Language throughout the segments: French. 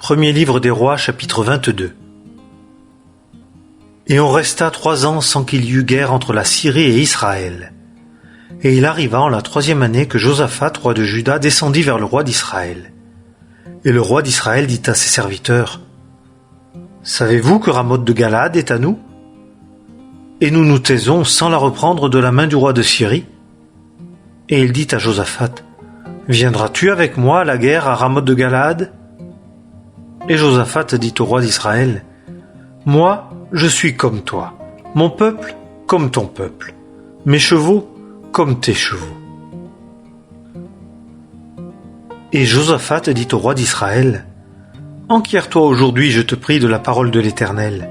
Premier livre des Rois, chapitre 22. Et on resta 3 ans sans qu'il y eût guerre entre la Syrie et Israël. Et il arriva en la 3e année que Josaphat, roi de Juda, descendit vers le roi d'Israël. Et le roi d'Israël dit à ses serviteurs, « Savez-vous que Ramoth de Galaad est à nous? Et nous nous taisons sans la reprendre de la main du roi de Syrie. » Et il dit à Josaphat, « Viendras-tu avec moi à la guerre à Ramoth de Galaad ?» Et Josaphat dit au roi d'Israël, « Moi, je suis comme toi, mon peuple comme ton peuple, mes chevaux comme tes chevaux. » Et Josaphat dit au roi d'Israël, « Enquiers-toi aujourd'hui, je te prie, de la parole de l'Éternel. »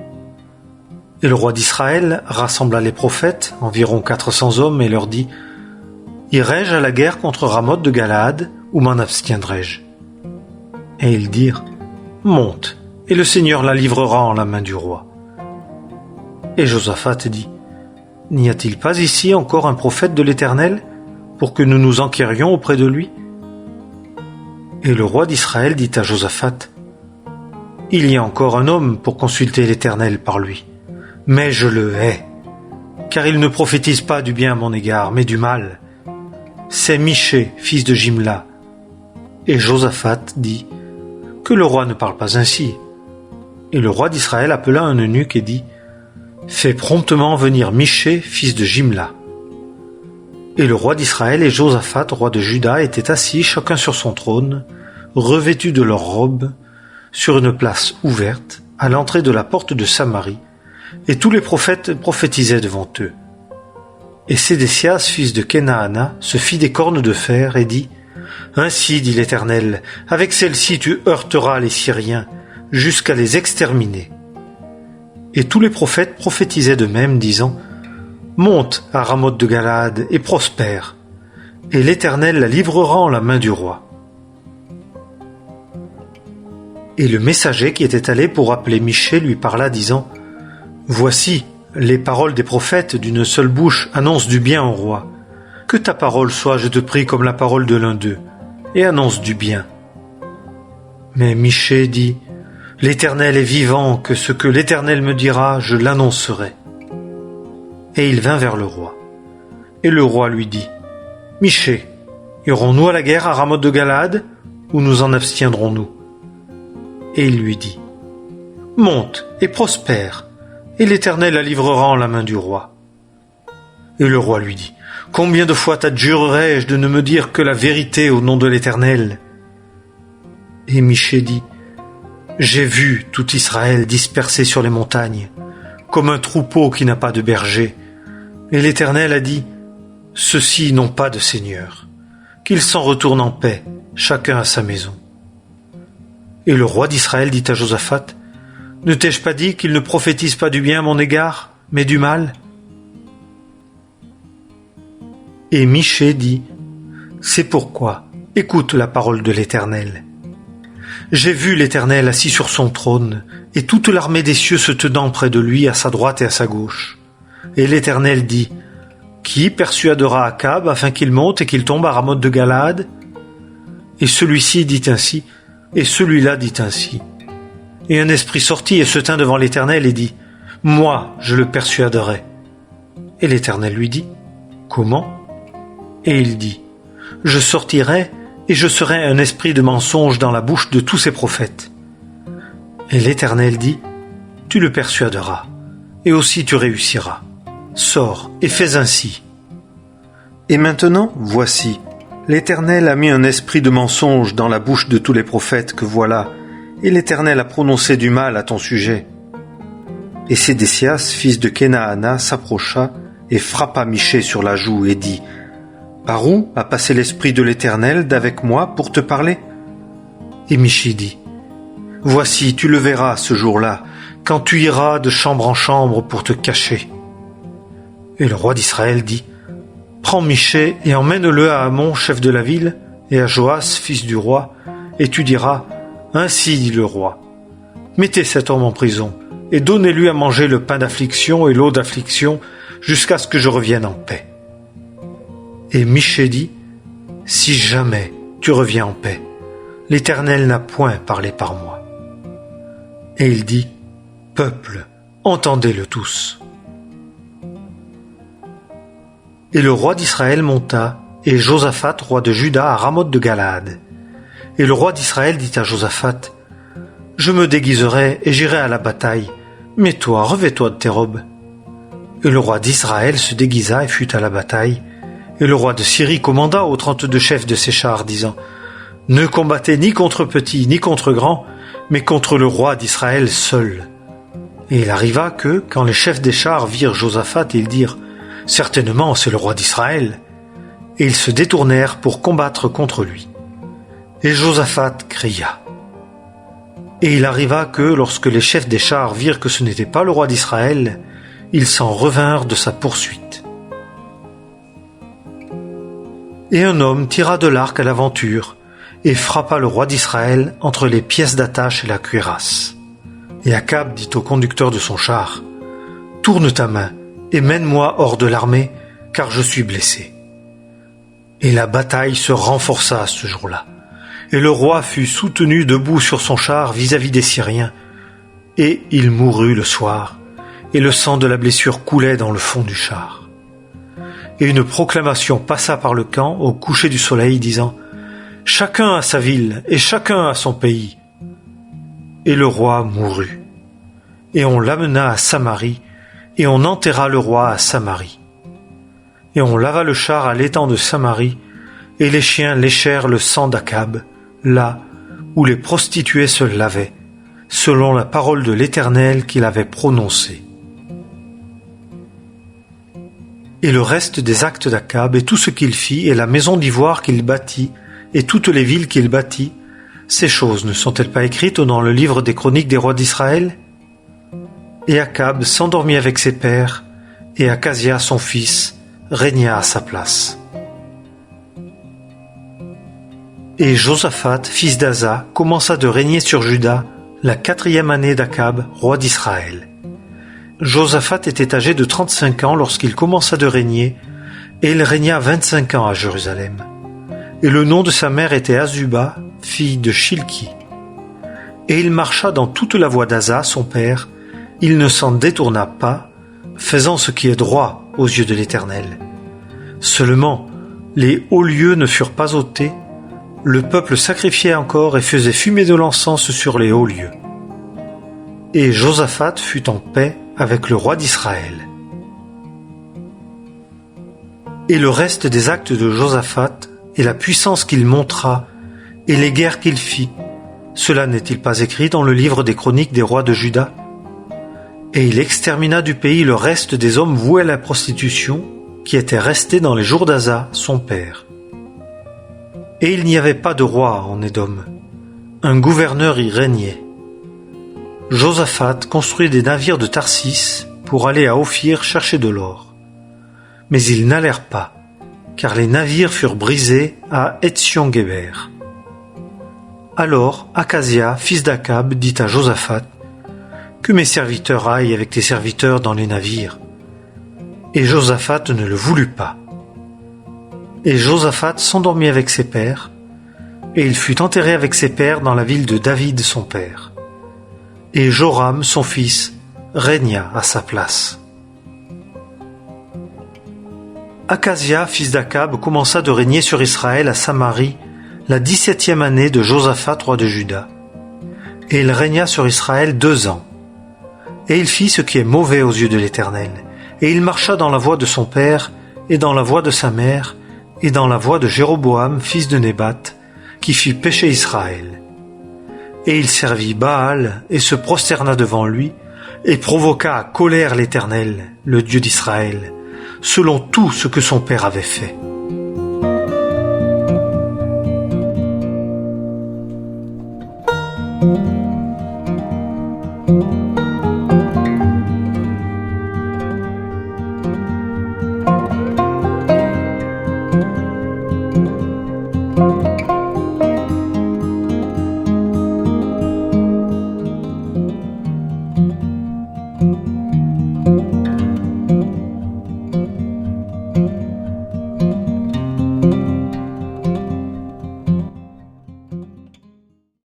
Et le roi d'Israël rassembla les prophètes, environ 400 hommes, et leur dit, « Irai-je à la guerre contre Ramoth de Galaad, ou m'en abstiendrai-je » Et ils dirent, « Monte, et le Seigneur la livrera en la main du roi. » Et Josaphat dit, « N'y a-t-il pas ici encore un prophète de l'Éternel, pour que nous nous enquérions auprès de lui ?» Et le roi d'Israël dit à Josaphat, « Il y a encore un homme pour consulter l'Éternel par lui, mais je le hais, car il ne prophétise pas du bien à mon égard, mais du mal. C'est Michée, fils de Jimla. » Et Josaphat dit, « Que le roi ne parle pas ainsi. » Et le roi d'Israël appela un eunuque et dit, « Fais promptement venir Michée, fils de Jimla. » Et le roi d'Israël et Josaphat, roi de Juda, étaient assis chacun sur son trône, revêtus de leurs robes, sur une place ouverte, à l'entrée de la porte de Samarie, et tous les prophètes prophétisaient devant eux. Et Sédécias, fils de Kenaana, se fit des cornes de fer et dit, « Ainsi dit l'Éternel, avec celle-ci tu heurteras les Syriens, jusqu'à les exterminer. » Et tous les prophètes prophétisaient de même, disant, « Monte à Ramoth de Galaad et prospère, et l'Éternel la livrera en la main du roi. » Et le messager qui était allé pour appeler Michée lui parla, disant, « Voici, les paroles des prophètes d'une seule bouche annoncent du bien au roi. Que ta parole soit, je te prie, comme la parole de l'un d'eux, et annonce du bien. » Mais Michée dit, « L'Éternel est vivant, que ce que l'Éternel me dira, je l'annoncerai. » Et il vint vers le roi. Et le roi lui dit, « Michée, irons-nous à la guerre à Ramoth de Galaad, ou nous en abstiendrons-nous » Et il lui dit, « Monte et prospère, et l'Éternel la livrera en la main du roi. » Et le roi lui dit, « Combien de fois t'adjurerai-je de ne me dire que la vérité au nom de l'Éternel » Et Michée dit, « J'ai vu tout Israël dispersé sur les montagnes, comme un troupeau qui n'a pas de berger. Et l'Éternel a dit, « Ceux-ci n'ont pas de seigneur, qu'ils s'en retournent en paix, chacun à sa maison. » Et le roi d'Israël dit à Josaphat, « Ne t'ai-je pas dit qu'il ne prophétise pas du bien à mon égard, mais du mal ?» Et Michée dit, « C'est pourquoi, écoute la parole de l'Éternel. J'ai vu l'Éternel assis sur son trône, et toute l'armée des cieux se tenant près de lui, à sa droite et à sa gauche. Et l'Éternel dit, « Qui persuadera Akab afin qu'il monte et qu'il tombe à Ramoth de Galaad ?» Et celui-ci dit ainsi, et celui-là dit ainsi. Et un esprit sortit et se tint devant l'Éternel et dit, « Moi, je le persuaderai. » Et l'Éternel lui dit, « Comment ?» Et il dit, « Je sortirai et je serai un esprit de mensonge dans la bouche de tous ces prophètes. » Et l'Éternel dit, « Tu le persuaderas, et aussi tu réussiras. Sors et fais ainsi. » Et maintenant, voici, l'Éternel a mis un esprit de mensonge dans la bouche de tous les prophètes que voilà, et l'Éternel a prononcé du mal à ton sujet. Et Sédécias, fils de Kenaana, s'approcha et frappa Michée sur la joue et dit, « Par où a passé l'esprit de l'Éternel d'avec moi pour te parler ?» Et Michée dit, « Voici, tu le verras ce jour-là, quand tu iras de chambre en chambre pour te cacher. » Et le roi d'Israël dit, « Prends Michée et emmène-le à Amon, chef de la ville, et à Joas, fils du roi, et tu diras, « Ainsi dit le roi, mettez cet homme en prison, et donnez-lui à manger le pain d'affliction et l'eau d'affliction, jusqu'à ce que je revienne en paix. » Et Michée dit, « Si jamais tu reviens en paix, l'Éternel n'a point parlé par moi. » Et il dit, « Peuple, entendez-le tous. » Et le roi d'Israël monta, et Josaphat, roi de Juda, à Ramoth de Galaad. Et le roi d'Israël dit à Josaphat, « Je me déguiserai et j'irai à la bataille, mais toi, revêt-toi de tes robes. » Et le roi d'Israël se déguisa et fut à la bataille. Et le roi de Syrie commanda aux 32 chefs de ses chars, disant, « Ne combattez ni contre petits ni contre grands, mais contre le roi d'Israël seul. » Et il arriva que, quand les chefs des chars virent Josaphat, ils dirent, « Certainement, c'est le roi d'Israël. » Et ils se détournèrent pour combattre contre lui. Et Josaphat cria. Et il arriva que, lorsque les chefs des chars virent que ce n'était pas le roi d'Israël, ils s'en revinrent de sa poursuite. Et un homme tira de l'arc à l'aventure, et frappa le roi d'Israël entre les pièces d'attache et la cuirasse. Et Akab dit au conducteur de son char, « Tourne ta main, et mène-moi hors de l'armée, car je suis blessé. » Et la bataille se renforça ce jour-là. Et le roi fut soutenu debout sur son char vis-à-vis des Syriens. Et il mourut le soir, et le sang de la blessure coulait dans le fond du char. Et une proclamation passa par le camp au coucher du soleil, disant, « Chacun a sa ville, et chacun a son pays. » Et le roi mourut. Et on l'amena à Samarie, et on enterra le roi à Samarie. Et on lava le char à l'étang de Samarie, et les chiens léchèrent le sang d'Akab, là où les prostituées se lavaient, selon la parole de l'Éternel qu'il avait prononcée. Et le reste des actes d'Akab, et tout ce qu'il fit, et la maison d'ivoire qu'il bâtit, et toutes les villes qu'il bâtit, ces choses ne sont-elles pas écrites dans le livre des chroniques des rois d'Israël? Et Akab s'endormit avec ses pères, et Akazia son fils régna à sa place. Et Josaphat, fils d'Asa, commença de régner sur Juda la 4e année d'Akab, roi d'Israël. Josaphat était âgé de 35 ans lorsqu'il commença de régner, et il régna 25 ans à Jérusalem. Et le nom de sa mère était Azuba, fille de Shilki. Et il marcha dans toute la voie d'Asa, son père, il ne s'en détourna pas, faisant ce qui est droit aux yeux de l'Éternel. Seulement, les hauts lieux ne furent pas ôtés, le peuple sacrifiait encore et faisait fumer de l'encens sur les hauts lieux. Et Josaphat fut en paix avec le roi d'Israël. Et le reste des actes de Josaphat, et la puissance qu'il montra, et les guerres qu'il fit, cela n'est-il pas écrit dans le livre des chroniques des rois de Juda? Et il extermina du pays le reste des hommes voués à la prostitution, qui étaient restés dans les jours d'Asa, son père. Et il n'y avait pas de roi en Édom. Un gouverneur y régnait. Josaphat construit des navires de Tarsis pour aller à Ophir chercher de l'or. Mais ils n'allèrent pas, car les navires furent brisés à Etzion-Géber. Alors Akazia, fils d'Akab, dit à Josaphat, « Que mes serviteurs aillent avec tes serviteurs dans les navires. » Et Josaphat ne le voulut pas. Et Josaphat s'endormit avec ses pères, et il fut enterré avec ses pères dans la ville de David son père. Et Joram, son fils, régna à sa place. Akazia, fils d'Akab, commença de régner sur Israël à Samarie la 17e année de Josaphat, roi de Juda. Et il régna sur Israël 2 ans. Et il fit ce qui est mauvais aux yeux de l'Éternel. Et il marcha dans la voie de son père, et dans la voie de sa mère, et dans la voie de Jéroboam, fils de Nébat, qui fit pécher Israël. Et il servit Baal, et se prosterna devant lui, et provoqua à colère l'Éternel, le Dieu d'Israël, selon tout ce que son père avait fait.